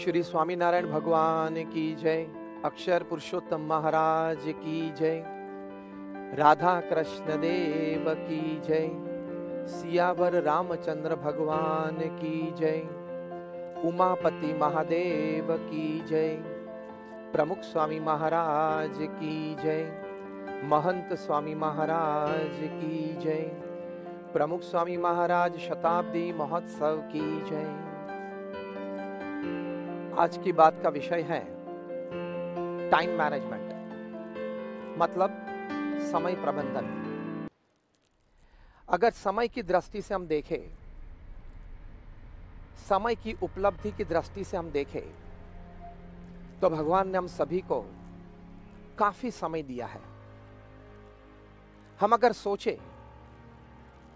श्री स्वामीनारायण भगवान की जय। अक्षर पुरुषोत्तम महाराज की जय। राधा कृष्ण देव की जय। सियावर रामचंद्र भगवान की जय। उमापति महादेव की जय। प्रमुख स्वामी महाराज की जय। महंत स्वामी महाराज की जय। प्रमुख स्वामी महाराज शताब्दी महोत्सव की जय। आज की बात का विषय है टाइम मैनेजमेंट, मतलब समय प्रबंधन। अगर समय की दृष्टि से हम देखें, समय की उपलब्धि की दृष्टि से हम देखें, तो भगवान ने हम सभी को काफी समय दिया है। हम अगर सोचें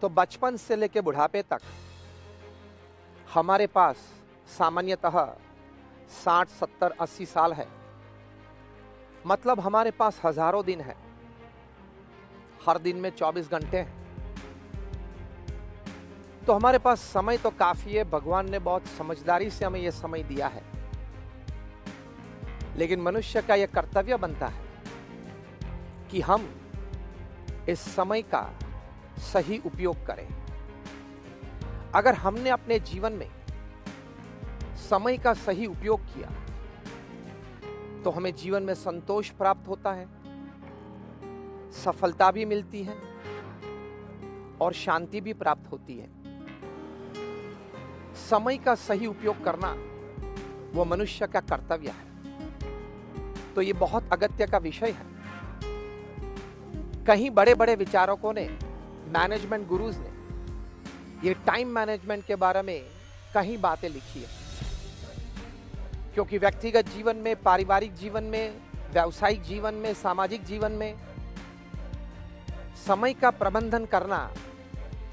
तो बचपन से लेकर बुढ़ापे तक हमारे पास सामान्यतः 60, 70, 80 साल है। मतलब हमारे पास हजारों दिन है। हर दिन में 24 घंटे हैं। तो हमारे पास समय तो काफी है। भगवान ने बहुत समझदारी से हमें यह समय दिया है। लेकिन मनुष्य का यह कर्तव्य बनता है कि हम इस समय का सही उपयोग करें। अगर हमने अपने जीवन में समय का सही उपयोग किया तो हमें जीवन में संतोष प्राप्त होता है, सफलता भी मिलती है और शांति भी प्राप्त होती है। समय का सही उपयोग करना वो मनुष्य का कर्तव्य है। तो ये बहुत अगत्य का विषय है। कहीं बड़े बड़े विचारकों ने, मैनेजमेंट गुरुज ने ये टाइम मैनेजमेंट के बारे में कहीं बातें लिखी है। क्योंकि व्यक्तिगत जीवन में, पारिवारिक जीवन में, व्यावसायिक जीवन में, सामाजिक जीवन में समय का प्रबंधन करना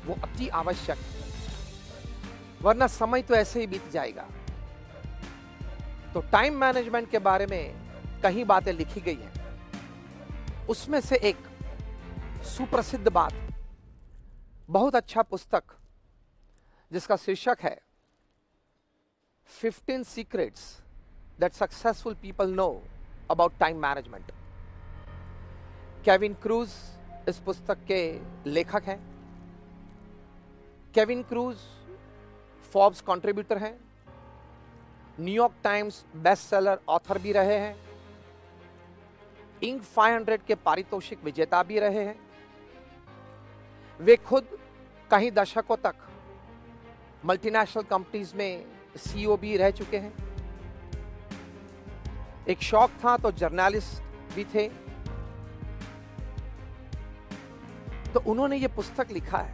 वो अति आवश्यक है। वरना समय तो ऐसे ही बीत जाएगा। तो टाइम मैनेजमेंट के बारे में कहीं बातें लिखी गई हैं। उसमें से एक सुप्रसिद्ध बात, बहुत अच्छा पुस्तक जिसका शीर्षक है 15 Secrets that successful people know about time management। Kevin cruise इस पुस्तक के लेखक हैं। केविन क्रूज फोर्ब्स कंट्रीब्यूटर हैं, New York times best seller author भी रहे हैं, इंक 500 के पारितोषिक विजेता भी रहे हैं। वे खुद कई दशकों तक मल्टीनेशनल कंपनीज में सीईओ भी रह चुके हैं। एक शौक था तो जर्नलिस्ट भी थे। तो उन्होंने ये पुस्तक लिखा है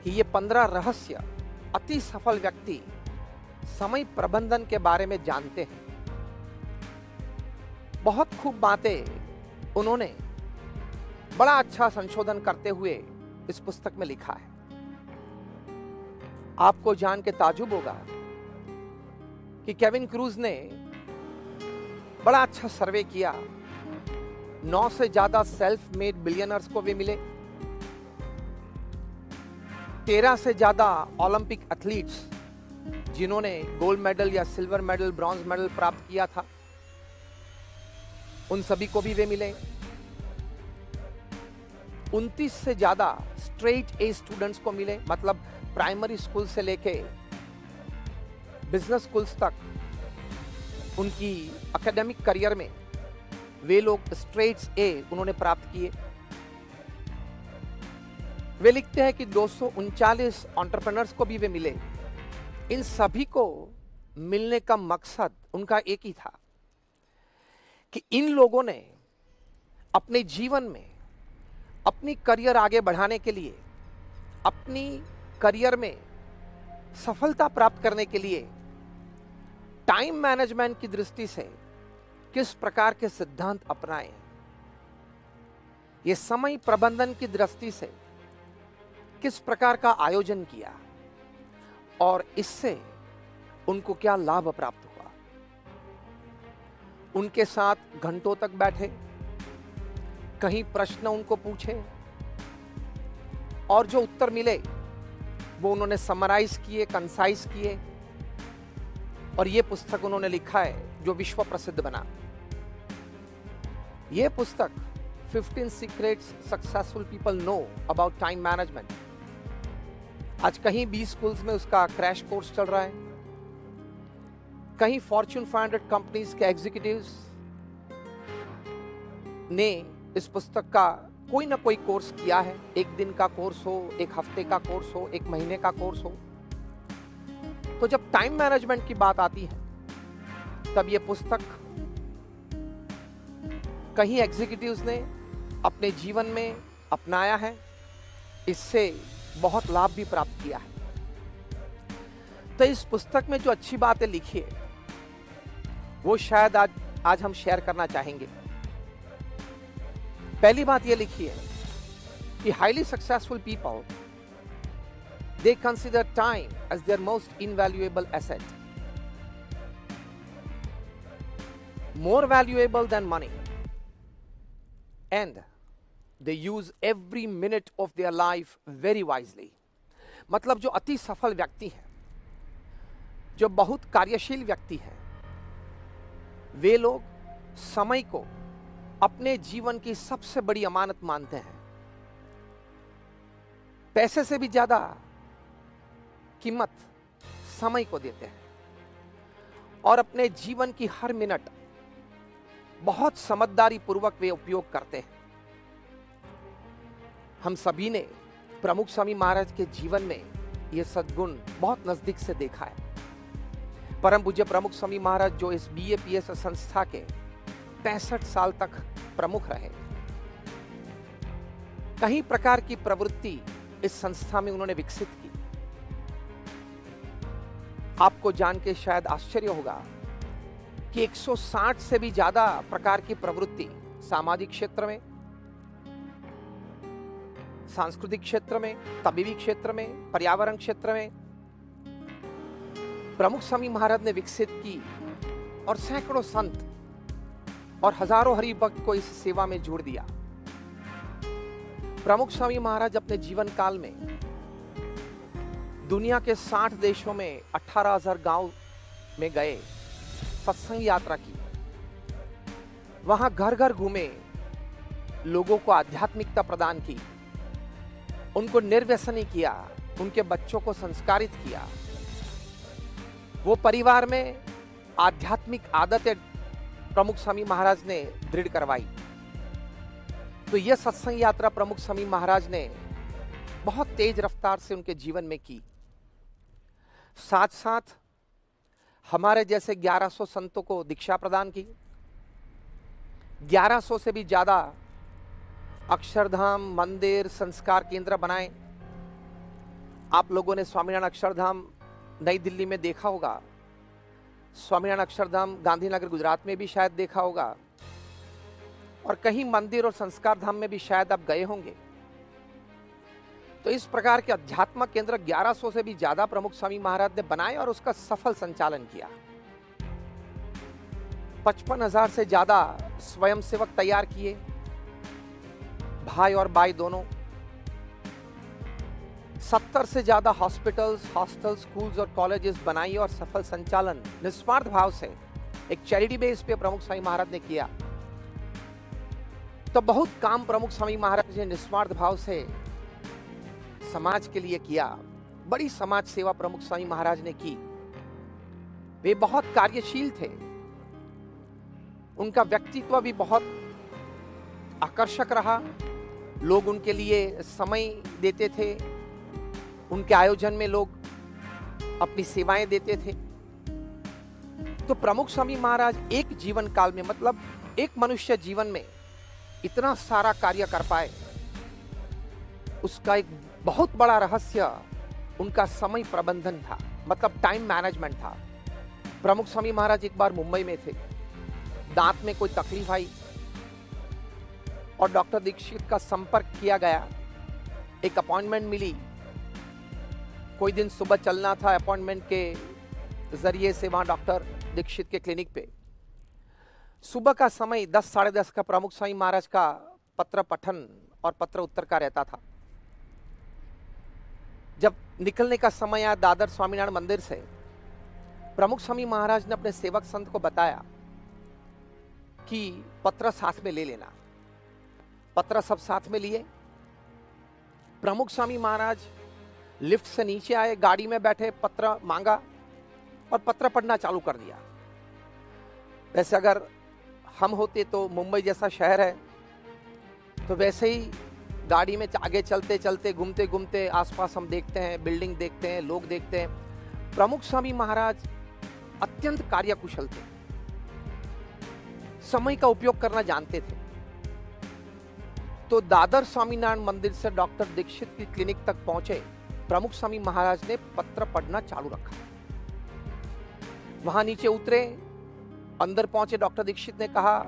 कि ये 15 रहस्य अति सफल व्यक्ति समय प्रबंधन के बारे में जानते हैं। बहुत खूब बातें उन्होंने बड़ा अच्छा संशोधन करते हुए इस पुस्तक में लिखा है। आपको जान के ताजुब होगा कि केविन क्रूज ने बड़ा अच्छा सर्वे किया। 9 से ज्यादा सेल्फ मेड बिलियनर्स को वे मिले। 13 से ज्यादा ओलंपिक एथलीट्स जिन्होंने गोल्ड मेडल या सिल्वर मेडल, ब्रॉन्ज मेडल प्राप्त किया था, उन सभी को भी वे मिले। 29 से ज्यादा स्ट्रेट ए स्टूडेंट्स को मिले। मतलब प्राइमरी स्कूल से लेके बिजनेस स्कूल्स तक उनकी एकेडमिक करियर में वे लोग स्ट्रेट्स ए उन्होंने प्राप्त किए। वे लिखते हैं कि 239 एंटरप्रेन्योर्स को भी वे मिले। इन सभी को मिलने का मकसद उनका एक ही था कि इन लोगों ने अपने जीवन में अपनी करियर आगे बढ़ाने के लिए, अपनी करियर में सफलता प्राप्त करने के लिए टाइम मैनेजमेंट की दृष्टि से किस प्रकार के सिद्धांत अपनाएं, ये समय प्रबंधन की दृष्टि से किस प्रकार का आयोजन किया और इससे उनको क्या लाभ प्राप्त हुआ। उनके साथ घंटों तक बैठे, कहीं प्रश्न उनको पूछे और जो उत्तर मिले वो उन्होंने समराइज किए, कंसाइज किए और ये पुस्तक उन्होंने लिखा है जो विश्व प्रसिद्ध बना। ये पुस्तक 15 secrets successful people know about time management, आज कहीं 20 स्कूल्स में उसका क्रैश कोर्स चल रहा है, कहीं फॉर्च्यून 500 कंपनीज के एग्जीक्यूटिव्स ने इस पुस्तक का कोई ना कोई कोर्स किया है। एक दिन का कोर्स हो, एक हफ्ते का कोर्स हो, एक महीने का कोर्स हो। तो जब टाइम मैनेजमेंट की बात आती है तब यह पुस्तक कहीं एग्जीक्यूटिव्स ने अपने जीवन में अपनाया है, इससे बहुत लाभ भी प्राप्त किया है। तो इस पुस्तक में जो अच्छी बातें लिखी है वो शायद आज हम शेयर करना चाहेंगे। पहली बात ये लिखी है कि highly successful people they consider time as their most invaluable asset, more valuable than money, and they use every minute of their life very wisely। मतलब जो अति सफल व्यक्ति है, जो बहुत कार्यशील व्यक्ति है, वे लोग समय को अपने जीवन की सबसे बड़ी अमानत मानते हैं। पैसे से भी ज्यादा कीमत समय को देते हैं और अपने जीवन की हर मिनट बहुत समझदारी पूर्वक वे उपयोग करते हैं। हम सभी ने प्रमुख स्वामी महाराज के जीवन में यह सद्गुण बहुत नजदीक से देखा है। परम पूज्य प्रमुख स्वामी महाराज जो इस BAPS संस्था के 65 साल तक प्रमुख रहे, कई प्रकार की प्रवृत्ति इस संस्था में उन्होंने विकसित की। आपको जान के शायद आश्चर्य होगा कि 160 से भी ज्यादा प्रकार की प्रवृत्ति सामाजिक क्षेत्र में, सांस्कृतिक क्षेत्र में, तबीबी क्षेत्र में, पर्यावरण क्षेत्र में प्रमुख स्वामी महाराज ने विकसित की और सैकड़ों संत और हजारों हरि भक्त को इस सेवा में जोड़ दिया। प्रमुख स्वामी महाराज अपने जीवन काल में दुनिया के 60 देशों में 18,000 गांव में गए, सत्संग यात्रा की, वहां घर घर घूमे, लोगों को आध्यात्मिकता प्रदान की, उनको निर्व्यसनी किया, उनके बच्चों को संस्कारित किया, वो परिवार में आध्यात्मिक आदतें प्रमुख स्वामी महाराज ने दृढ़ करवाई। तो यह सत्संग यात्रा प्रमुख स्वामी महाराज ने बहुत तेज रफ्तार से उनके जीवन में की। साथ साथ हमारे जैसे 1100 संतों को दीक्षा प्रदान की, 1100 से भी ज्यादा अक्षरधाम मंदिर संस्कार केंद्र बनाए। आप लोगों ने स्वामीनारायण अक्षरधाम नई दिल्ली में देखा होगा, स्वामीनारायण अक्षरधाम गांधीनगर गुजरात में भी शायद देखा होगा, और कहीं मंदिर और संस्कार धाम में भी शायद आप गए होंगे। तो इस प्रकार के अध्यात्म केंद्र 1100 से भी ज्यादा प्रमुख स्वामी महाराज ने बनाए और उसका सफल संचालन किया। 55,000 से ज्यादा स्वयंसेवक तैयार किए, भाई और बाई दोनों। 70 से ज्यादा हॉस्पिटल्स, हॉस्टल, स्कूल्स और कॉलेजेस बनाई और सफल संचालन निस्वार्थ भाव से एक चैरिटी बेस पे प्रमुख स्वामी महाराज ने किया। तो बहुत काम प्रमुख स्वामी महाराज ने निस्वार्थ भाव से समाज के लिए किया। बड़ी समाज सेवा प्रमुख स्वामी महाराज ने की। वे बहुत कार्यशील थे, उनका व्यक्तित्व भी बहुत आकर्षक रहा। लोग उनके लिए समय देते थे, उनके आयोजन में लोग अपनी सेवाएं देते थे। तो प्रमुख स्वामी महाराज एक जीवन काल में, मतलब एक मनुष्य जीवन में इतना सारा कार्य कर पाए, उसका एक बहुत बड़ा रहस्य उनका समय प्रबंधन था, मतलब टाइम मैनेजमेंट था। प्रमुख स्वामी महाराज एक बार मुंबई में थे, दांत में कोई तकलीफ आई और डॉक्टर दीक्षित का संपर्क किया गया, एक अपॉइंटमेंट मिली। कोई दिन सुबह चलना था अपॉइंटमेंट के जरिए से वहां डॉक्टर दीक्षित के क्लिनिक पे। सुबह का समय 10 साढ़े 10 का प्रमुख स्वामी महाराज का पत्र पठन और पत्र उत्तर का रहता था। जब निकलने का समय आया दादर स्वामीनारायण मंदिर से, प्रमुख स्वामी महाराज ने अपने सेवक संत को बताया कि पत्र साथ में ले लेना। पत्र सब साथ में लिए। प्रमुख स्वामी महाराज लिफ्ट से नीचे आए, गाड़ी में बैठे, पत्र मांगा और पत्र पढ़ना चालू कर दिया। वैसे अगर हम होते तो, मुंबई जैसा शहर है, तो वैसे ही गाड़ी में आगे चलते चलते, घूमते घूमते आसपास हम देखते हैं, बिल्डिंग देखते हैं, लोग देखते हैं। प्रमुख स्वामी महाराज अत्यंत कार्यकुशल थे, समय का उपयोग करना जानते थे। तो दादर स्वामीनारायण मंदिर से डॉक्टर दीक्षित की क्लिनिक तक पहुंचे प्रमुख स्वामी महाराज ने पत्र पढ़ना चालू रखा। वहां नीचे उतरे, अंदर पहुंचे। डॉक्टर दीक्षित ने कहा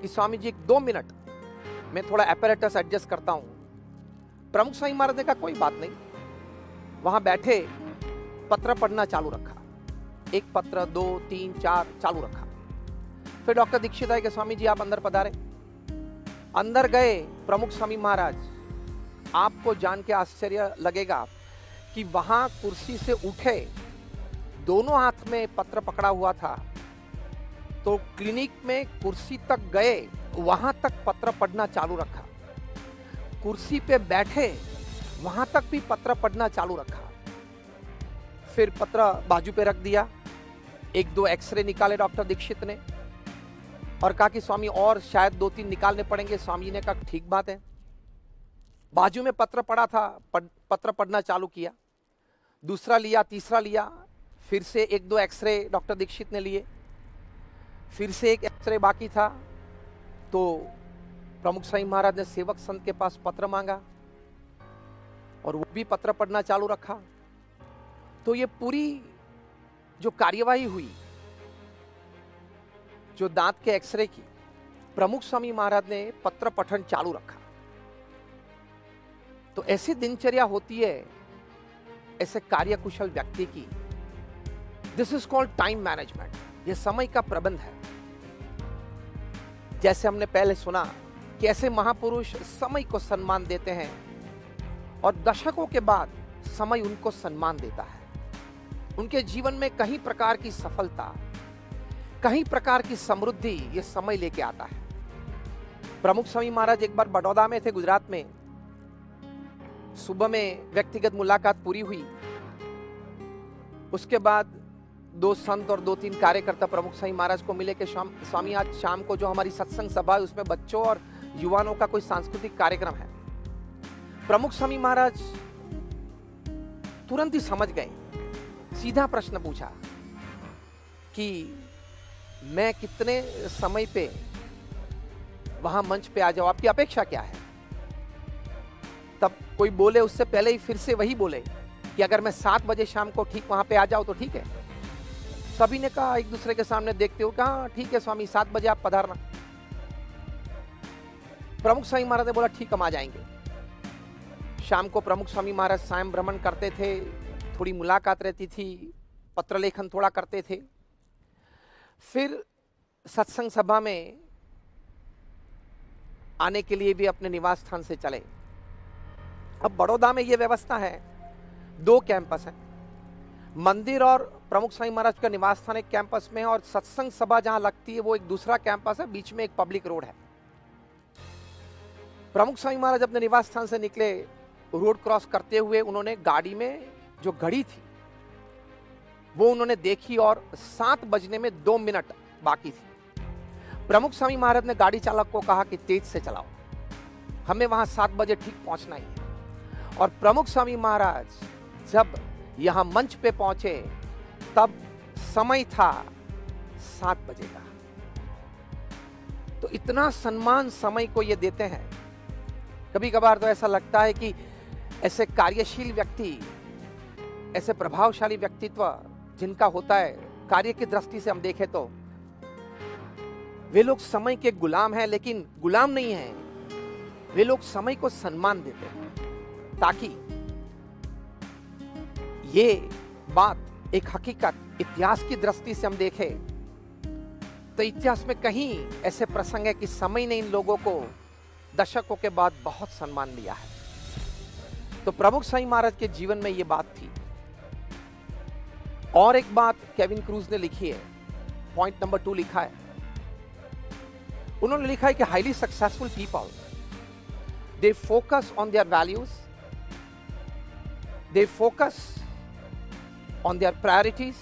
कि स्वामी जी 2 मिनट, मैं थोड़ा एपरेटस एडजस्ट करता हूं। प्रमुख स्वामी महाराज ने कहा कोई बात नहीं। वहां बैठे, पत्र पढ़ना चालू रखा। 1 पत्र, 2, 3, 4 चालू रखा। फिर डॉक्टर दीक्षित आए कि स्वामी जी आप अंदर पधारे। अंदर गए प्रमुख स्वामी महाराज। आपको जान के आश्चर्य लगेगा कि वहां कुर्सी से उठे, दोनों हाथ में पत्र पकड़ा हुआ था। तो क्लिनिक में कुर्सी तक गए, वहां तक पत्र पढ़ना चालू रखा। कुर्सी पे बैठे, वहां तक भी पत्र पढ़ना चालू रखा। फिर पत्र बाजू पे रख दिया। 1-2 एक्सरे निकाले डॉक्टर दीक्षित ने और कहा कि स्वामी और शायद 2-3 निकालने पड़ेंगे। स्वामी जी ने कहा ठीक बात है। बाजू में पत्र पड़ा था, पत्र पढ़ना चालू किया। दूसरा लिया, तीसरा लिया, फिर से 1-2 एक्सरे डॉक्टर दीक्षित ने लिए। फिर से 1 एक्सरे बाकी था। तो प्रमुख स्वामी महाराज ने सेवक संत के पास पत्र मांगा और वो भी पत्र पढ़ना चालू रखा। तो ये पूरी जो कार्यवाही हुई, जो दांत के एक्सरे की, प्रमुख स्वामी महाराज ने पत्र पठन चालू रखा। तो ऐसी दिनचर्या होती है ऐसे कार्यकुशल व्यक्ति की। This is called time management. यह समय का प्रबंध है। जैसे हमने पहले सुना कि ऐसे महापुरुष समय को सम्मान देते हैं और दशकों के बाद समय उनको सम्मान देता है। उनके जीवन में कई प्रकार की सफलता, कई प्रकार की समृद्धि ये समय लेके आता है। प्रमुख स्वामी महाराज एक बार बड़ौदा में थे, गुजरात में। सुबह में व्यक्तिगत मुलाकात पूरी हुई। उसके बाद 2 संत और 2-3 कार्यकर्ता प्रमुख स्वामी महाराज को मिले कि स्वामी आज शाम को जो हमारी सत्संग सभा है उसमें बच्चों और युवाओं का कोई सांस्कृतिक कार्यक्रम है। प्रमुख स्वामी महाराज तुरंत ही समझ गए। सीधा प्रश्न पूछा कि मैं कितने समय पे वहां मंच पे आ जाऊं, आपकी अपेक्षा क्या है? तब कोई बोले उससे पहले ही फिर से वही बोले कि अगर मैं 7 बजे शाम को ठीक वहां पे आ जाऊं तो ठीक है। सभी ने कहा, एक दूसरे के सामने देखते हो, कहा ठीक है स्वामी, 7 बजे आप पधारना। प्रमुख स्वामी महाराज ने बोला ठीक, हम आ जाएंगे। शाम को प्रमुख स्वामी महाराज सायं भ्रमण करते थे, थोड़ी मुलाकात रहती थी, पत्र लेखन थोड़ा करते थे। फिर सत्संग सभा में आने के लिए भी अपने निवास स्थान से चले। अब बड़ौदा में यह व्यवस्था है, 2 कैंपस हैं। मंदिर और प्रमुख स्वामी महाराज का निवास स्थान एक कैंपस में है और सत्संग सभा जहां लगती है वो एक दूसरा कैंपस है। बीच में एक पब्लिक रोड है। प्रमुख स्वामी महाराज अपने निवास स्थान से निकले, रोड क्रॉस करते हुए उन्होंने गाड़ी में जो घड़ी थी वो उन्होंने देखी और 7 बजने में 2 मिनट बाकी थी। प्रमुख स्वामी महाराज ने गाड़ी चालक को कहा कि तेज से चलाओ, हमें वहां 7 बजे ठीक पहुंचना ही है। और प्रमुख स्वामी महाराज जब यहां मंच पे पहुंचे तब समय था 7 बजे का। तो इतना सम्मान समय को ये देते हैं। कभी कभार तो ऐसा लगता है कि ऐसे कार्यशील व्यक्ति, ऐसे प्रभावशाली व्यक्तित्व जिनका होता है, कार्य की दृष्टि से हम देखें तो वे लोग समय के गुलाम हैं, लेकिन गुलाम नहीं हैं। वे लोग समय को सम्मान देते हैं ताकि ये बात एक हकीकत इतिहास की दृष्टि से हम देखें तो इतिहास में कहीं ऐसे प्रसंग है कि समय ने इन लोगों को दशकों के बाद बहुत सम्मान दिया है। तो प्रमुख स्वामी महाराज के जीवन में ये बात थी और एक बात केविन क्रूज ने लिखी है, पॉइंट नंबर 2 लिखा है, उन्होंने लिखा है कि highly successful people they focus on their values, they focus on their priorities,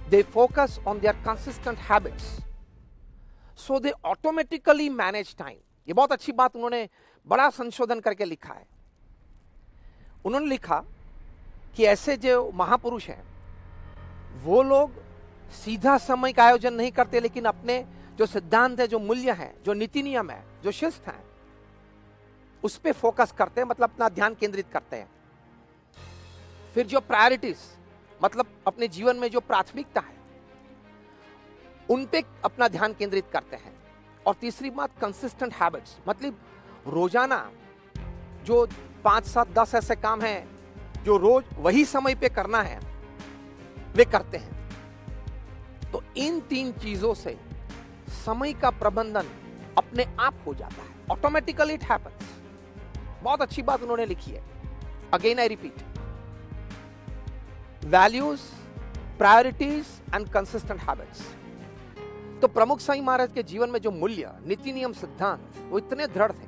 they focus on their consistent habits, so they automatically manage time. ये बहुत अच्छी बात उन्होंने बड़ा संशोधन करके लिखा है। उन्होंने लिखा कि ऐसे जो महापुरुष हैं वो लोग सीधा समय का आयोजन नहीं करते, लेकिन अपने जो सिद्धांत है, जो मूल्य है, जो नीति नियम है, जो शिस्त है, उस पे फोकस करते हैं, मतलब अपना ध्यान केंद्रित करते हैं। फिर जो प्रायोरिटीज, मतलब अपने जीवन में जो प्राथमिकता है, उन पे अपना ध्यान केंद्रित करते हैं। और तीसरी बात कंसिस्टेंट हैबिट्स, मतलब रोजाना जो 5, 7, 10 ऐसे काम हैं जो रोज वही समय पे करना है, वे करते हैं। तो इन 3 चीजों से समय का प्रबंधन अपने आप हो जाता है, ऑटोमेटिकली इट हैपेंस। बहुत अच्छी बात उन्होंने लिखी है। Again I repeat, values, priorities and consistent habits. तो प्रमुख स्वामी महाराज के जीवन में जो मूल्य, नीति नियम, सिद्धांत, वो इतने दृढ़ थे।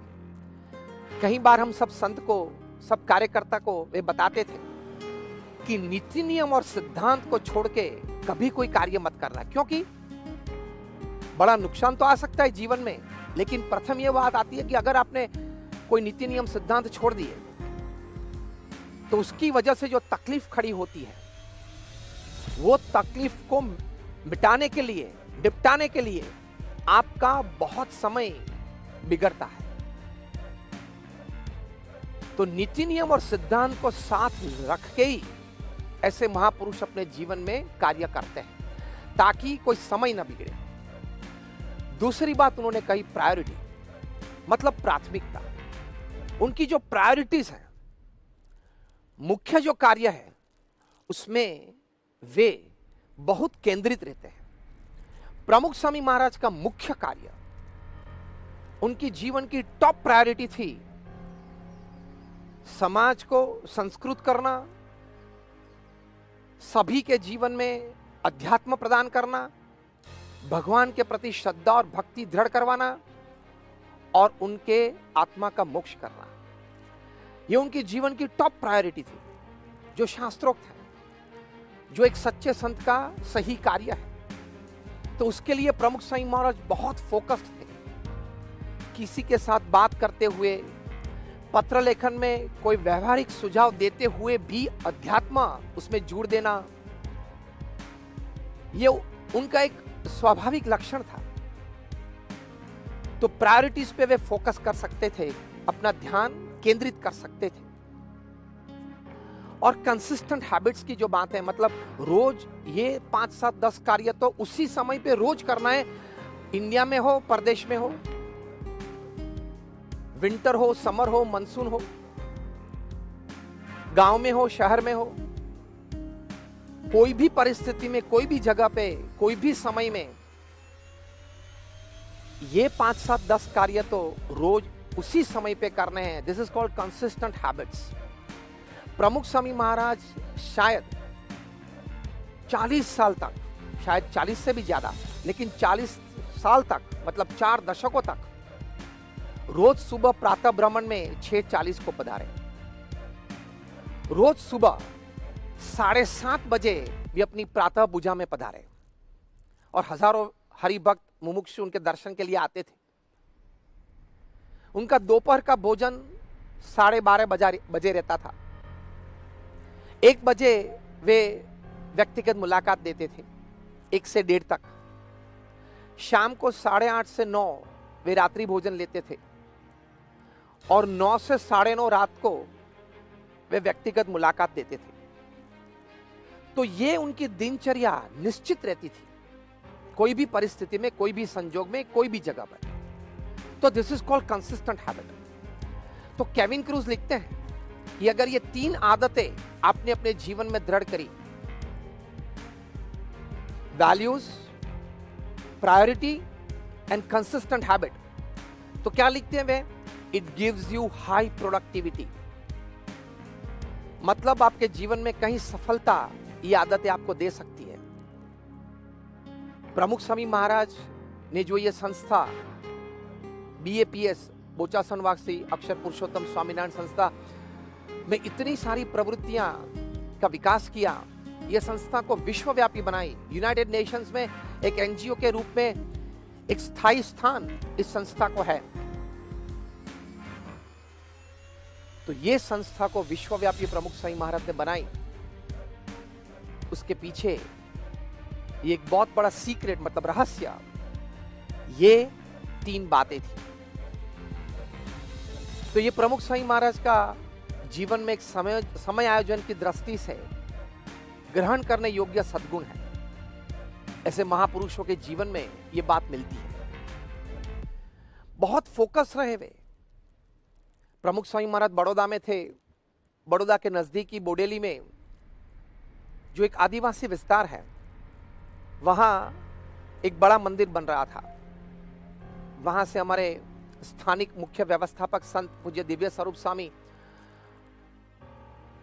कई बार हम सब संत को, सब कार्यकर्ता को वे बताते थे कि नीति नियम और सिद्धांत को छोड़ के कभी कोई कार्य मत करना, क्योंकि बड़ा नुकसान तो आ सकता है जीवन में, लेकिन प्रथम यह बात आती है कि अगर आपने कोई नीति नियम सिद्धांत छोड़ दिए तो उसकी वजह से जो तकलीफ खड़ी होती है, वो तकलीफ को मिटाने के लिए, निपटाने के लिए आपका बहुत समय बिगड़ता है। तो नीति नियम और सिद्धांत को साथ रख के ही ऐसे महापुरुष अपने जीवन में कार्य करते हैं, ताकि कोई समय ना बिगड़े। दूसरी बात उन्होंने कही, प्रायोरिटी, मतलब प्राथमिकता। उनकी जो प्रायोरिटीज है, मुख्य जो कार्य है, उसमें वे बहुत केंद्रित रहते हैं। प्रमुख स्वामी महाराज का मुख्य कार्य, उनकी जीवन की टॉप प्रायोरिटी थी समाज को संस्कृत करना, सभी के जीवन में अध्यात्म प्रदान करना, भगवान के प्रति श्रद्धा और भक्ति दृढ़ करवाना और उनके आत्मा का मोक्ष करना। यह उनके जीवन की टॉप प्रायोरिटी थी, जो शास्त्रोक्त है, जो एक सच्चे संत का सही कार्य है। तो उसके लिए प्रमुख स्वामी महाराज बहुत फोकस्ड थे। किसी के साथ बात करते हुए, पत्र लेखन में कोई व्यवहारिक सुझाव देते हुए भी अध्यात्म उसमें जोड़ देना, यह उनका एक स्वाभाविक लक्षण था। तो प्रायोरिटीज पे वे फोकस कर सकते थे, अपना ध्यान केंद्रित कर सकते थे। और कंसिस्टेंट हैबिट्स की जो बात है, मतलब रोज ये 5, 7, 10 कार्य तो उसी समय पे रोज करना है, इंडिया में हो, परदेश में हो, विंटर हो, समर हो, मानसून हो, गांव में हो, शहर में हो, कोई भी परिस्थिति में, कोई भी जगह पे, कोई भी समय में ये 5, 7, 10 कार्य तो रोज उसी समय पे करने हैं। This is called consistent habits. प्रमुख स्वामी महाराज शायद 40 साल तक, शायद 40 से भी ज्यादा, लेकिन 40 साल तक, मतलब 4 दशकों तक रोज सुबह प्रातः भ्रमण में 6:40 को पधारे। रोज सुबह 7:30 बजे वे अपनी प्रातः पूजा में पधारे और हजारों हरिभक्त मुमुक्षु उनके दर्शन के लिए आते थे। उनका दोपहर का भोजन 12:30 बजे रहता था। 1 बजे वे व्यक्तिगत मुलाकात देते थे, 1 से 1:30 तक। शाम को 8:30 से 9 वे रात्रि भोजन लेते थे और 9 से 9:30 रात को वे व्यक्तिगत मुलाकात देते थे। तो ये उनकी दिनचर्या निश्चित रहती थी, कोई भी परिस्थिति में, कोई भी संजोग में, कोई भी जगह पर। तो this is called consistent habit. तो केविन क्रूज लिखते हैं कि अगर ये 3 आदतें आपने अपने जीवन में दृढ़ करी, values, priority and consistent habit, तो क्या लिखते हैं वे? It gives you high productivity. मतलब आपके जीवन में कहीं सफलता ये आदतें आपको दे सकती है। प्रमुख स्वामी महाराज ने जो ये संस्था BAPS बोचासन वासी अक्षर पुरुषोत्तम स्वामीनारायण संस्था में इतनी सारी प्रवृत्तियां का विकास किया, यह संस्था को विश्वव्यापी बनाई, यूनाइटेड नेशंस में एक NGO के रूप में एक स्थायी स्थान इस संस्था को है। तो यह संस्था को विश्वव्यापी प्रमुख स्वामी महाराज ने बनाई, उसके पीछे ये एक बहुत बड़ा सीक्रेट मतलब रहस्य, ये 3 बातें थी। तो ये प्रमुख स्वामी महाराज का जीवन में एक समय आयोजन की दृष्टि से ग्रहण करने योग्य सद्गुण है। ऐसे महापुरुषों के जीवन में ये बात मिलती है। बहुत फोकस रहे वे। प्रमुख स्वामी महाराज बड़ौदा में थे। बड़ौदा के नजदीकी बोडेली में जो एक आदिवासी विस्तार है, वहां एक बड़ा मंदिर बन रहा था। वहां से हमारे स्थानिक मुख्य व्यवस्थापक संत पूज्य दिव्य स्वरूप स्वामी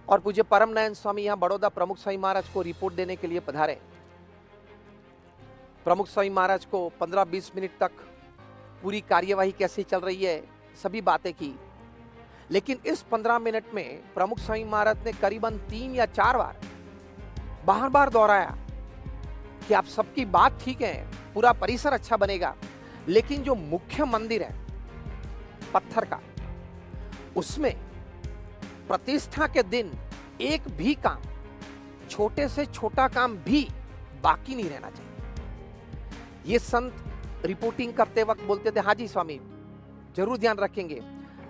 और पूज्य परम नयन स्वामी यहां बड़ौदा प्रमुख स्वामी महाराज को रिपोर्ट देने के लिए पधारे। प्रमुख स्वामी महाराज को 15-20 मिनट तक पूरी कार्यवाही कैसे चल रही है सभी बातें की, लेकिन इस 15 मिनट में प्रमुख स्वामी महाराज ने करीबन 3 या 4 बार बार दोहराया कि आप सबकी बात ठीक है, पूरा परिसर अच्छा बनेगा, लेकिन जो मुख्य मंदिर है पत्थर का, उसमें प्रतिष्ठा के दिन एक भी काम, छोटे से छोटा काम भी बाकी नहीं रहना चाहिए। ये संत रिपोर्टिंग करते वक्त बोलते थे, हाँ जी स्वामी जरूर ध्यान रखेंगे,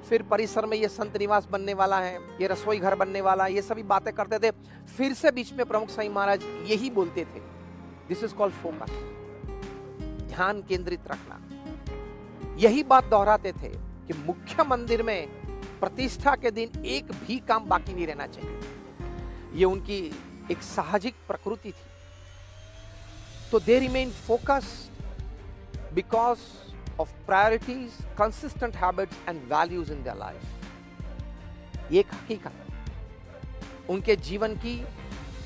फिर परिसर में ये संत निवास बनने वाला है, ये रसोई घर बनने वाला है, ये सभी बातें करते थे। फिर से बीच में प्रमुख स्वामी महाराज यही बोलते थे, दिस इज कॉल्ड फोकस, ध्यान केंद्रित रखना। यही बात दोहराते थे कि मुख्य मंदिर में प्रतिष्ठा के दिन एक भी काम बाकी नहीं रहना चाहिए। ये उनकी एक साहजिक प्रकृति थी। तो they remain focused because of priorities, consistent habits and values in their life. ये एक हकीकत, उनके जीवन की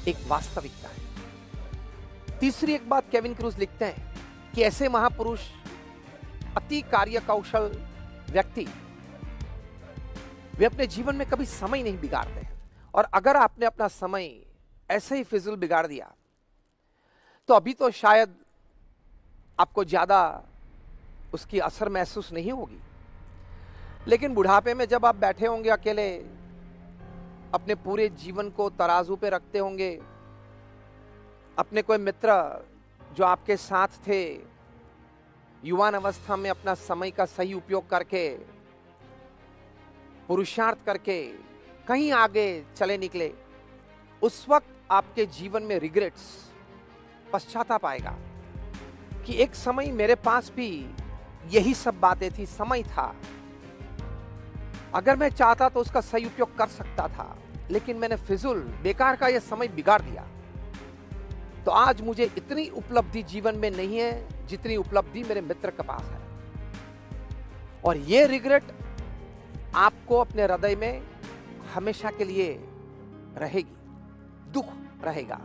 एक वास्तविकता है। तीसरी एक बात केविन क्रूज लिखते हैं कि ऐसे महापुरुष, अति कार्य कौशल व्यक्ति, वे अपने जीवन में कभी समय नहीं बिगाड़ते हैं। और अगर आपने अपना समय ऐसे ही फिजूल बिगाड़ दिया तो अभी तो शायद आपको ज्यादा उसकी असर महसूस नहीं होगी, लेकिन बुढ़ापे में जब आप बैठे होंगे अकेले, अपने पूरे जीवन को तराजू पे रखते होंगे, अपने कोई मित्र जो आपके साथ थे, युवान अवस्था में अपना समय का सही उपयोग करके, पुरुषार्थ करके कहीं आगे चले निकले, उस वक्त आपके जीवन में रिग्रेट्स, पश्चाताप आएगा कि एक समय मेरे पास भी यही सब बातें थी, समय था, अगर मैं चाहता तो उसका सही उपयोग कर सकता था, लेकिन मैंने फिजूल बेकार का यह समय बिगाड़ दिया। तो आज मुझे इतनी उपलब्धि जीवन में नहीं है जितनी उपलब्धि मेरे मित्र के पास है। और यह रिग्रेट आपको अपने हृदय में हमेशा के लिए रहेगी, दुख रहेगा।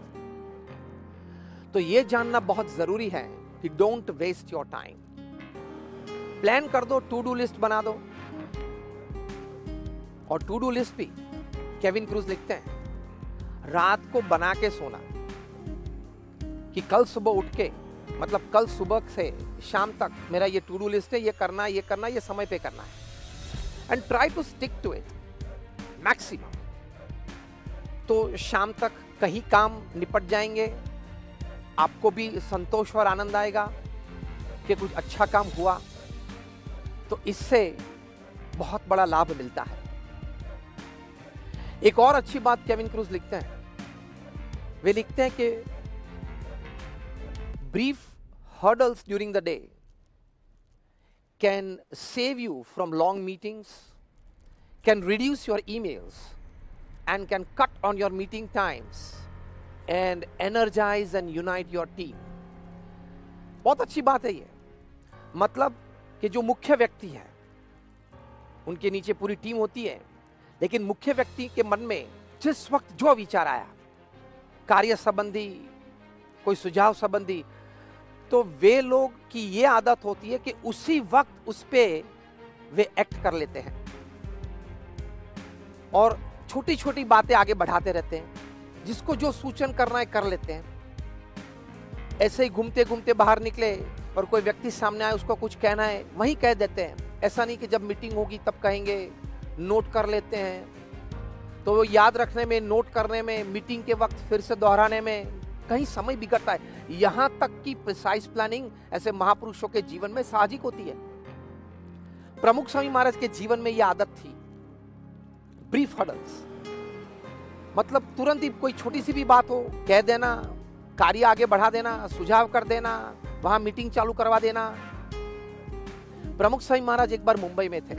तो यह जानना बहुत जरूरी है कि don't waste your time. Plan कर दो, टू डू लिस्ट बना दो। और टू डू लिस्ट भी केविन क्रूज लिखते हैं, रात को बना के सोना कि कल सुबह उठ के, मतलब कल सुबह से शाम तक मेरा ये टू डू लिस्ट है, ये करना, ये समय पे करना है। And try to stick to it maximum. तो शाम तक कहीं काम निपट जाएंगे, आपको भी संतोष और आनंद आएगा कि कुछ अच्छा काम हुआ। तो इससे बहुत बड़ा लाभ मिलता है। एक और अच्छी बात केविन क्रूज लिखते हैं, वे लिखते हैं कि brief hurdles during the day can save you from long meetings, can reduce your emails and can cut on your meeting times and energise and unite your team. बहुत अच्छी बात है ये। मतलब कि जो मुख्य व्यक्ति है, उनके नीचे पूरी टीम होती है, लेकिन मुख्य व्यक्ति के मन में जिस वक्त जो विचार आया कार्य संबंधी, कोई सुझाव संबंधी, तो वे लोग की ये आदत होती है कि उसी वक्त उस पे वे एक्ट कर लेते हैं और छोटी छोटी बातें आगे बढ़ाते रहते हैं, जिसको जो सूचन करना है कर लेते हैं। ऐसे ही घूमते घूमते बाहर निकले और कोई व्यक्ति सामने आए, उसको कुछ कहना है, वहीं कह देते हैं। ऐसा नहीं कि जब मीटिंग होगी तब कहेंगे, नोट कर लेते हैं। तो वो याद रखने में, नोट करने में, मीटिंग के वक्त फिर से दोहराने में कहीं समय बिगड़ता है। यहां तक कि प्रिसाइज प्लानिंग ऐसे महापुरुषों के जीवन में साहजिक होती है। प्रमुख स्वामी महाराज के जीवन में यह आदत थी, ब्रीफ हडल्स, मतलब तुरंत ही कोई छोटी सी भी बात हो कह देना, कार्य आगे बढ़ा देना, सुझाव कर देना, वहां मीटिंग चालू करवा देना। प्रमुख स्वामी महाराज एक बार मुंबई में थे,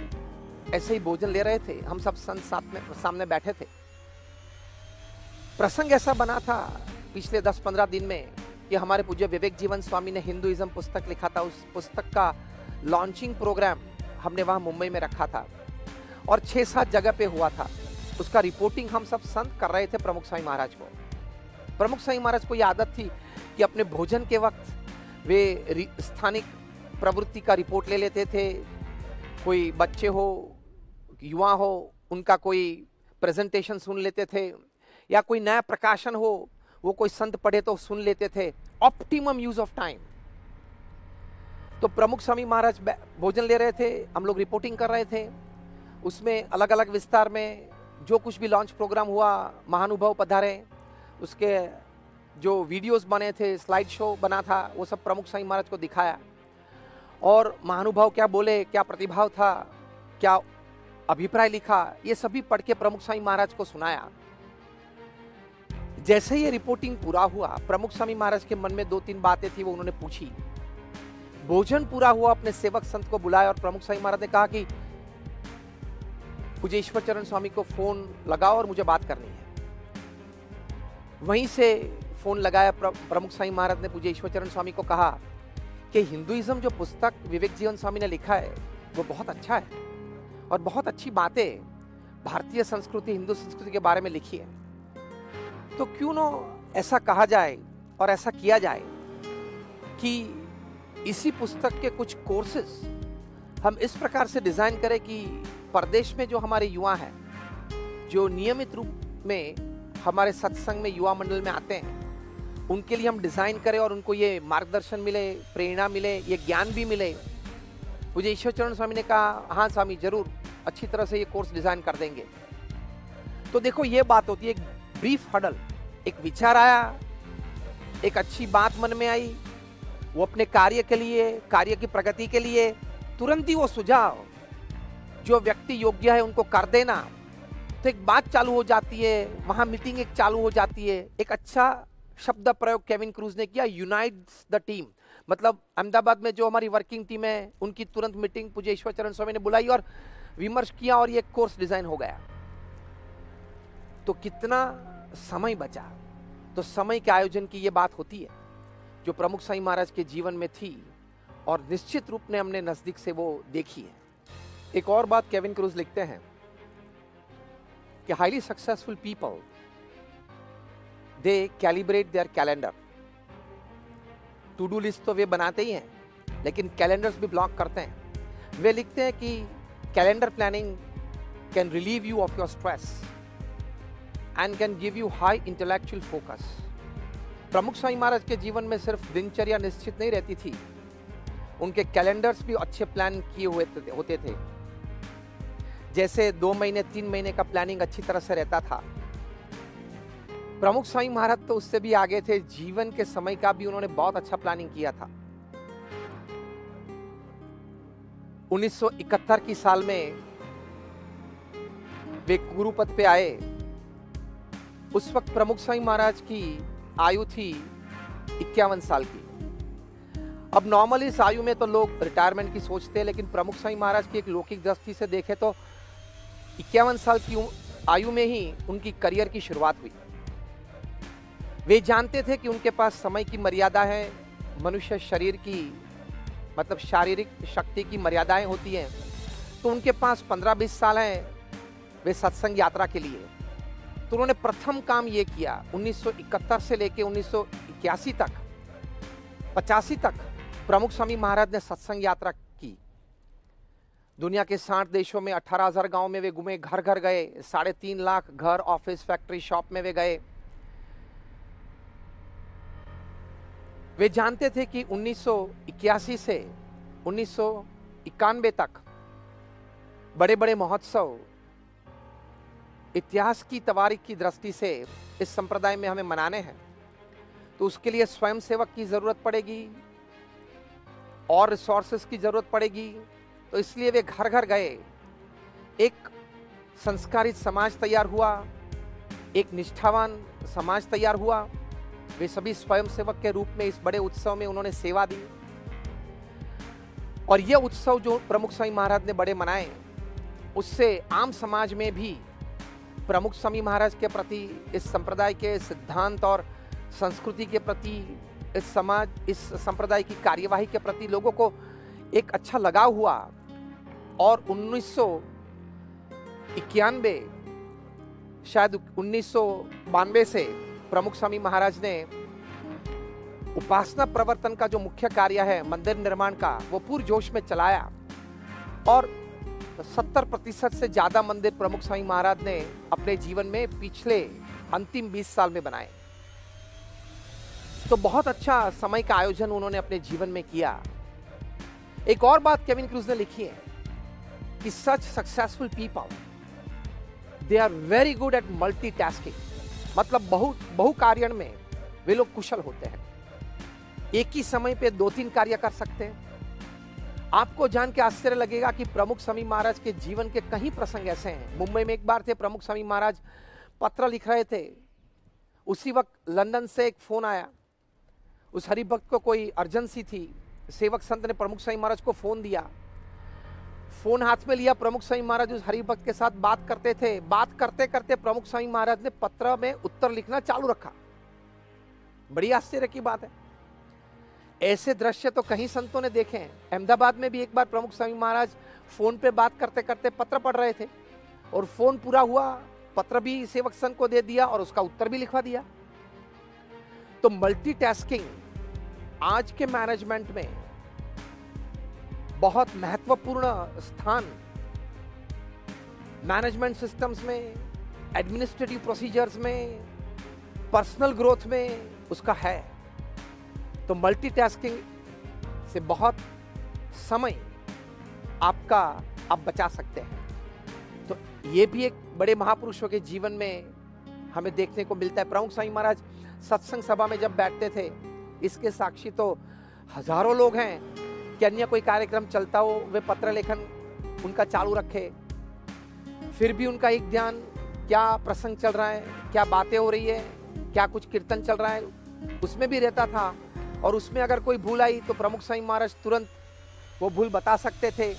ऐसे ही भोजन ले रहे थे, हम सब संत साथ में सामने बैठे थे। प्रसंग ऐसा बना था पिछले 10-15 दिन में कि हमारे पूज्य विवेक जीवन स्वामी ने हिंदुइज्म पुस्तक लिखा था। उस पुस्तक का लॉन्चिंग प्रोग्राम हमने वहां मुंबई में रखा था और 6-7 जगह पे हुआ था। उसका रिपोर्टिंग हम सब संत कर रहे थे प्रमुख स्वामी महाराज को। प्रमुख स्वामी महाराज को यह आदत थी कि अपने भोजन के वक्त वे स्थानिक प्रवृत्ति का रिपोर्ट ले लेते थे। कोई बच्चे हो, युवा हो, उनका कोई प्रेजेंटेशन सुन लेते थे, या कोई नया प्रकाशन हो, वो कोई संत पढ़े तो सुन लेते थे। Optimum use of time. तो प्रमुख स्वामी महाराज भोजन ले रहे थे, हम लोग रिपोर्टिंग कर रहे थे। उसमें अलग अलग विस्तार में जो कुछ भी लॉन्च प्रोग्राम हुआ, महानुभाव पधारे, उसके जो वीडियोस बने थे, स्लाइड शो बना था, वो सब प्रमुख स्वामी महाराज को दिखाया और महानुभाव क्या बोले, क्या प्रतिभाव था, क्या अभिप्राय लिखा, ये सभी पढ़ के प्रमुख स्वामी महाराज को सुनाया। जैसे ही ये रिपोर्टिंग पूरा हुआ, प्रमुख स्वामी महाराज के मन में 2-3 बातें थी, वो उन्होंने पूछी। भोजन पूरा हुआ, अपने सेवक संत को बुलाया और प्रमुख स्वामी महाराज ने कहा कि पूज्य ईश्वर चरण स्वामी को फोन लगाओ और मुझे बात करनी है। वहीं से फोन लगाया प्रमुख स्वामी महाराज ने पूज्य ईश्वर चरण स्वामी को कहा कि हिंदुइज्म जो पुस्तक विवेक जीवन स्वामी ने लिखा है वो बहुत अच्छा है और बहुत अच्छी बातें भारतीय संस्कृति, हिंदू संस्कृति के बारे में लिखी है। तो क्यों न ऐसा कहा जाए और ऐसा किया जाए कि इसी पुस्तक के कुछ कोर्सेस हम इस प्रकार से डिजाइन करें कि प्रदेश में जो हमारे युवा हैं, जो नियमित रूप में हमारे सत्संग में युवा मंडल में आते हैं, उनके लिए हम डिजाइन करें और उनको ये मार्गदर्शन मिले, प्रेरणा मिले, ये ज्ञान भी मिले। मुझे ईश्वर चरण स्वामी ने कहा, हाँ स्वामी जरूर, अच्छी तरह से ये कोर्स डिजाइन कर देंगे। तो देखो ये बात होती है, एक ब्रीफ हडल, एक विचार आया, एक अच्छी बात मन में आई, वो अपने कार्य के लिए, कार्य की प्रगति के लिए तुरंत ही वो सुझाव जो व्यक्ति योग्य है उनको कर देना, तो एक बात चालू हो जाती है, वहां मीटिंग एक चालू हो जाती है। एक अच्छा शब्द प्रयोग केविन क्रूज ने किया, यूनाइट्स द टीम। मतलब अहमदाबाद में जो हमारी वर्किंग टीम है, उनकी तुरंत मीटिंग पूज्य ईश्वर चरण स्वामी ने बुलाई और विमर्श किया और ये कोर्स डिजाइन हो गया। तो कितना समय बचा। तो समय के आयोजन की ये बात होती है जो प्रमुख स्वामी महाराज के जीवन में थी और निश्चित रूप में हमने नजदीक से वो देखी है। एक और बात केविन क्रूज लिखते हैं कि highly successful people they calibrate their calendar. To do list तो वे बनाते ही हैं, लेकिन कैलेंडर्स भी ब्लॉक करते हैं। वे लिखते हैं कि calendar planning can relieve you of your stress and can give you high intellectual focus. प्रमुख स्वामी महाराज के जीवन में सिर्फ दिनचर्या निश्चित नहीं रहती थी, उनके कैलेंडर्स भी अच्छे प्लान किए हुए होते थे। जैसे 2 महीने 3 महीने का प्लानिंग अच्छी तरह से रहता था। प्रमुख स्वामी महाराज तो उससे भी आगे थे, जीवन के समय का भी उन्होंने बहुत अच्छा प्लानिंग किया था। 1971 की साल में वे गुरुपद पे आए। उस वक्त प्रमुख स्वामी महाराज की आयु थी 51 साल की। अब नॉर्मली इस आयु में तो लोग रिटायरमेंट की सोचते हैं, लेकिन प्रमुख स्वामी महाराज की एक लौकिक दृष्टि से देखे तो 51 साल की आयु में ही उनकी करियर की शुरुआत हुई। वे जानते थे कि उनके पास समय की मर्यादा है, मनुष्य शरीर की मतलब शारीरिक शक्ति की मर्यादाएं होती हैं। तो उनके पास 15-20 साल हैं वे सत्संग यात्रा के लिए। तो उन्होंने प्रथम काम यह किया 1971 से लेकर 1981 तक 85 तक प्रमुख स्वामी महाराज ने सत्संग यात्रा की। दुनिया के 60 देशों में 18,000 गांव में वे घूमे, घर घर गए, 3.5 लाख घर, ऑफिस, फैक्ट्री, शॉप में वे गए। वे जानते थे कि 1981 से 1991 तक बड़े बड़े महोत्सव इतिहास की तवारीख की दृष्टि से इस संप्रदाय में हमें मनाने हैं, तो उसके लिए स्वयं सेवक की जरूरत पड़ेगी और रिसोर्सेस की जरूरत पड़ेगी। तो इसलिए वे घर घर गए, एक संस्कारित समाज तैयार हुआ, एक निष्ठावान समाज तैयार हुआ। वे सभी स्वयं सेवक के रूप में इस बड़े उत्सव में उन्होंने सेवा दी। और यह उत्सव जो प्रमुख स्वामी महाराज ने बड़े मनाए, उससे आम समाज में भी प्रमुख स्वामी महाराज के प्रति, इस संप्रदाय के सिद्धांत और संस्कृति के प्रति, इस संप्रदाय की कार्यवाही के प्रति लोगों को एक अच्छा लगाव हुआ। और 1991 शायद 1992 से प्रमुख स्वामी महाराज ने उपासना प्रवर्तन का जो मुख्य कार्य है मंदिर निर्माण का, वो पूरे जोश में चलाया और 70% से ज्यादा मंदिर प्रमुख स्वामी महाराज ने अपने जीवन में पिछले अंतिम 20 साल में बनाए। तो बहुत अच्छा समय का आयोजन उन्होंने अपने जीवन में किया। एक और बात केविन क्रूज ने लिखी है कि such successful people they are very good at multitasking, मतलब बहु कार्य में वे लोग कुशल होते हैं, एक ही समय पे 2-3 कार्य कर सकते हैं। आपको जान के आश्चर्य लगेगा कि प्रमुख स्वामी महाराज के जीवन के कई प्रसंग ऐसे हैं। मुंबई में एक बार थे, प्रमुख स्वामी महाराज पत्र लिख रहे थे, उसी वक्त लंदन से एक फोन आया। उस हरिभक्त को कोई अर्जेंसी थी, सेवक संत ने प्रमुख स्वामी महाराज को फोन दिया। फोन हाथ में लिया, प्रमुख स्वामी महाराज उस हरिभक्त के साथ बात करते थे। बात करते करते प्रमुख स्वामी महाराज ने पत्र में उत्तर लिखना चालू रखा। बड़ी आश्चर्य की बात है। ऐसे दृश्य तो कहीं संतों ने देखे हैं। अहमदाबाद में भी एक बार प्रमुख स्वामी महाराज फोन पे बात करते करते पत्र पढ़ रहे थे और फोन पूरा हुआ, पत्र भी सेवक संत को दे दिया और उसका उत्तर भी लिखवा दिया। तो मल्टीटास्किंग आज के मैनेजमेंट में बहुत महत्वपूर्ण स्थान, मैनेजमेंट सिस्टम्स में, एडमिनिस्ट्रेटिव प्रोसीजर्स में, पर्सनल ग्रोथ में उसका है। तो मल्टीटास्किंग से बहुत समय आपका आप बचा सकते हैं। तो ये भी एक बड़े महापुरुषों के जीवन में हमें देखने को मिलता है। प्रमुख स्वामी महाराज सत्संग सभा में जब बैठते थे, इसके साक्षी तो हजारों लोग हैं कि अन्य कोई कार्यक्रम चलता हो, वे पत्र लेखन उनका चालू रखे, फिर भी उनका एक ध्यान क्या प्रसंग चल रहा है, क्या बातें हो रही है, क्या कुछ कीर्तन चल रहा है, उसमें भी रहता था। और उसमें अगर कोई भूल आई तो प्रमुख स्वामी महाराज तुरंत वो भूल बता सकते थे,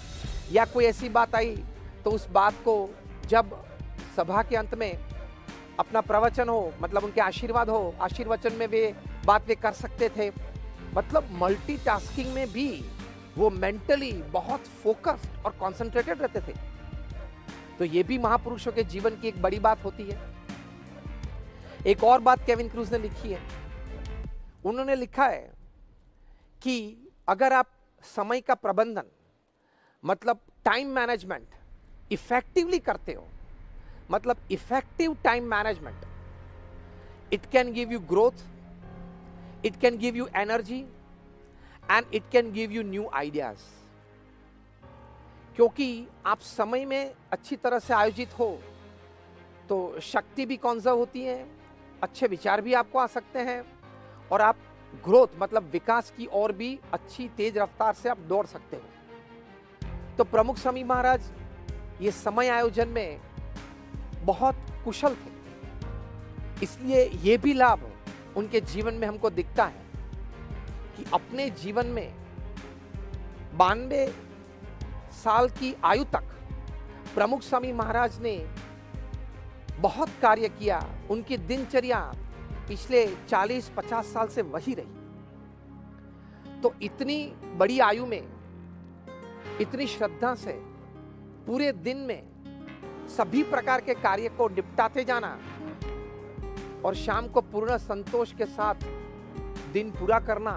या कोई ऐसी बात आई तो उस बात को जब सभा के अंत में अपना प्रवचन हो, मतलब उनके आशीर्वाद हो, आशीर्वचन में वे बात वे कर सकते थे। मतलब मल्टीटास्किंग में भी वो मेंटली बहुत फोकस्ड और कॉन्सेंट्रेटेड रहते थे। तो ये भी महापुरुषों के जीवन की एक बड़ी बात होती है। एक और बात केविन क्रूज ने लिखी है, उन्होंने लिखा है कि अगर आप समय का प्रबंधन, मतलब टाइम मैनेजमेंट इफेक्टिवली करते हो, मतलब effective time management, it can give you growth, it can give you energy and it can give you new ideas. क्योंकि आप समय में अच्छी तरह से आयोजित हो तो शक्ति भी कंजर्व होती है, अच्छे विचार भी आपको आ सकते हैं और आप ग्रोथ मतलब विकास की ओर भी अच्छी तेज रफ्तार से आप दौड़ सकते हो। तो प्रमुख स्वामी महाराज ये समय आयोजन में बहुत कुशल थे, इसलिए ये भी लाभ उनके जीवन में हमको दिखता है कि अपने जीवन में 92 साल की आयु तक प्रमुख स्वामी महाराज ने बहुत कार्य किया। उनकी दिनचर्या पिछले 40-50 साल से वही रही। तो इतनी बड़ी आयु में इतनी श्रद्धा से पूरे दिन में सभी प्रकार के कार्य को निपटाते जाना और शाम को पूर्ण संतोष के साथ दिन पूरा करना,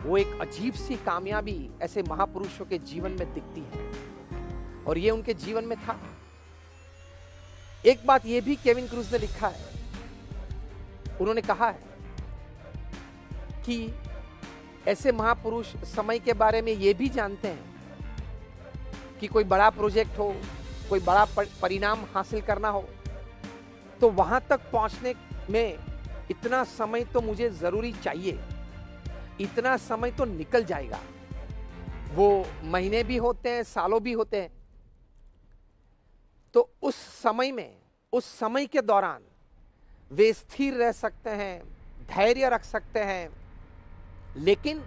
वो एक अजीब सी कामयाबी ऐसे महापुरुषों के जीवन में दिखती है और ये उनके जीवन में था। एक बात ये भी केविन क्रूज ने लिखा है, उन्होंने कहा है कि ऐसे महापुरुष समय के बारे में ये भी जानते हैं कि कोई बड़ा प्रोजेक्ट हो, कोई बड़ा परिणाम हासिल करना हो, तो वहां तक पहुंचने में इतना समय तो मुझे जरूरी चाहिए, इतना समय तो निकल जाएगा। वो महीने भी होते हैं, सालों भी होते हैं। तो उस समय में, उस समय के दौरान वे स्थिर रह सकते हैं, धैर्य रख सकते हैं, लेकिन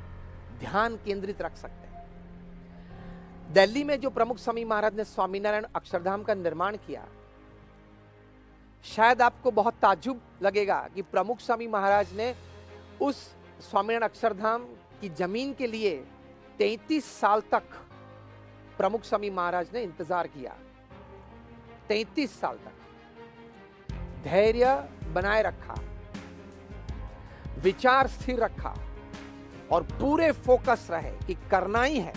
ध्यान केंद्रित रख सकते हैं। दिल्ली में जो प्रमुख स्वामी महाराज ने स्वामीनारायण अक्षरधाम का निर्माण किया, शायद आपको बहुत ताज्जुब लगेगा कि प्रमुख स्वामी महाराज ने उस स्वामीनारायण अक्षरधाम की जमीन के लिए 33 साल तक प्रमुख स्वामी महाराज ने इंतजार किया। 33 साल तक धैर्य बनाए रखा, विचार स्थिर रखा और पूरे फोकस रहे कि करना ही है।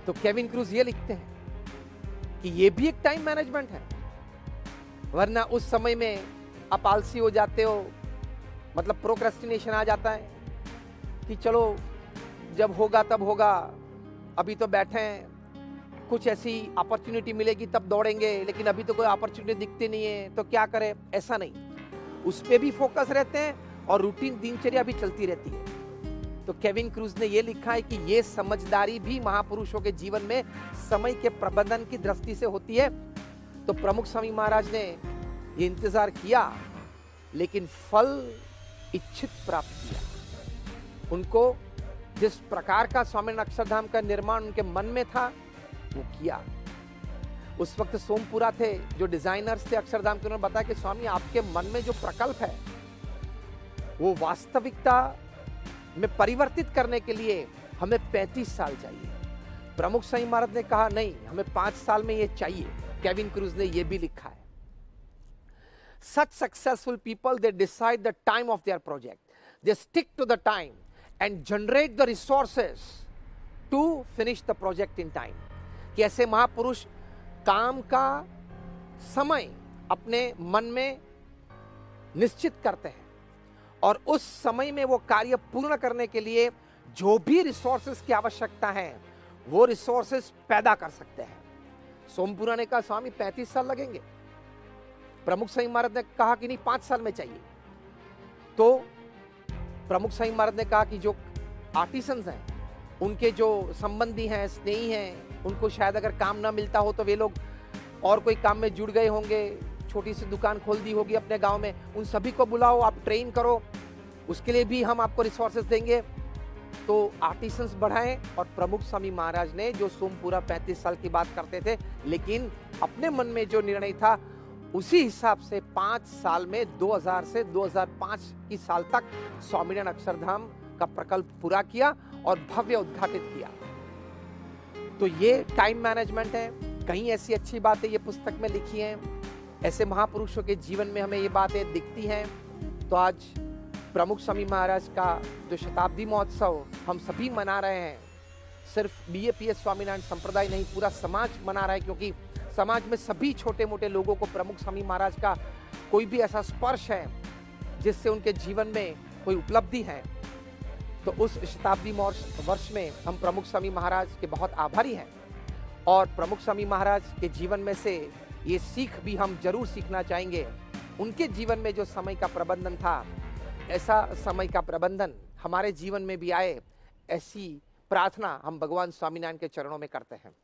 तो केविन क्रूज ये लिखते हैं कि ये भी एक टाइम मैनेजमेंट है, वरना उस समय में आप आलसी हो जाते हो, मतलब प्रोक्रेस्टिनेशन आ जाता है कि चलो जब होगा तब होगा, अभी तो बैठे हैं, कुछ ऐसी अपॉर्चुनिटी मिलेगी तब दौड़ेंगे, लेकिन अभी तो कोई अपॉर्चुनिटी दिखती नहीं है तो क्या करें। ऐसा नहीं, उस पे भी फोकस रहते हैं और रूटीन दिनचर्या भी चलती रहती है। तो केविन क्रूज ने यह लिखा है कि यह समझदारी भी महापुरुषों के जीवन में समय के प्रबंधन की दृष्टि से होती है। तो प्रमुख स्वामी महाराज ने ये इंतजार किया, लेकिन फल इच्छित प्राप्त किया। उनको जिस प्रकार का स्वामीनारायण अक्षरधाम का निर्माण उनके मन में था वो किया। उस वक्त सोमपुरा थे जो डिजाइनर्स थे अक्षरधाम के, उन्होंने बताया कि स्वामी आपके मन में जो प्रकल्प है वो वास्तविकता में परिवर्तित करने के लिए हमें 35 साल चाहिए। प्रमुख स्वामी महाराज ने कहा नहीं, हमें 5 साल में ये चाहिए। केविन क्रूज ने ये भी लिखा है, such successful people, they decide the time of their project, they stick to the time and generate the resources to finish the project in time। कि ऐसे महापुरुष काम का समय अपने मन में निश्चित करते हैं और उस समय में वो कार्य पूर्ण करने के लिए जो भी रिसोर्सेस की आवश्यकता है वो रिसोर्सेस पैदा कर सकते हैं। सोमपुरा ने कहा स्वामी 35 साल लगेंगे, प्रमुख स्वामी महाराज ने कहा कि नहीं 5 साल में चाहिए। तो प्रमुख स्वामी महाराज ने कहा कि जो आर्टिसंस हैं, उनके जो संबंधी हैं, स्नेही हैं, उनको शायद अगर काम ना मिलता हो तो वे लोग और कोई काम में जुड़ गए होंगे, छोटी सी दुकान खोल दी होगी अपने गांव में, उन सभी को बुलाओ, आप ट्रेन करो, उसके लिए भी हम आपको रिसोर्सेज देंगे। तो आर्टिसंस बढ़ाएं। और प्रमुख स्वामी महाराज ने जो सोमपुरा 35 साल की बात करते थे, लेकिन अपने मन में जो निर्णय था उसी हिसाब से 5 साल में 2000 से 2005 की साल तक स्वामीनारायण अक्षरधाम का प्रकल्प पूरा किया और भव्य उद्घाटित किया। तो ये टाइम मैनेजमेंट है। कहीं ऐसी अच्छी बातें ये पुस्तक में लिखी हैं, ऐसे महापुरुषों के जीवन में हमें ये बातें दिखती हैं। तो आज प्रमुख स्वामी महाराज का जो शताब्दी महोत्सव हम सभी मना रहे हैं, सिर्फ BAPS स्वामीनारायण संप्रदाय नहीं, पूरा समाज मना रहा है, क्योंकि समाज में सभी छोटे मोटे लोगों को प्रमुख स्वामी महाराज का कोई भी ऐसा स्पर्श है जिससे उनके जीवन में कोई उपलब्धि है। तो उस शताब्दी वर्ष में हम प्रमुख स्वामी महाराज के बहुत आभारी हैं और प्रमुख स्वामी महाराज के जीवन में से ये सीख भी हम जरूर सीखना चाहेंगे। उनके जीवन में जो समय का प्रबंधन था, ऐसा समय का प्रबंधन हमारे जीवन में भी आए, ऐसी प्रार्थना हम भगवान स्वामीनारायण के चरणों में करते हैं।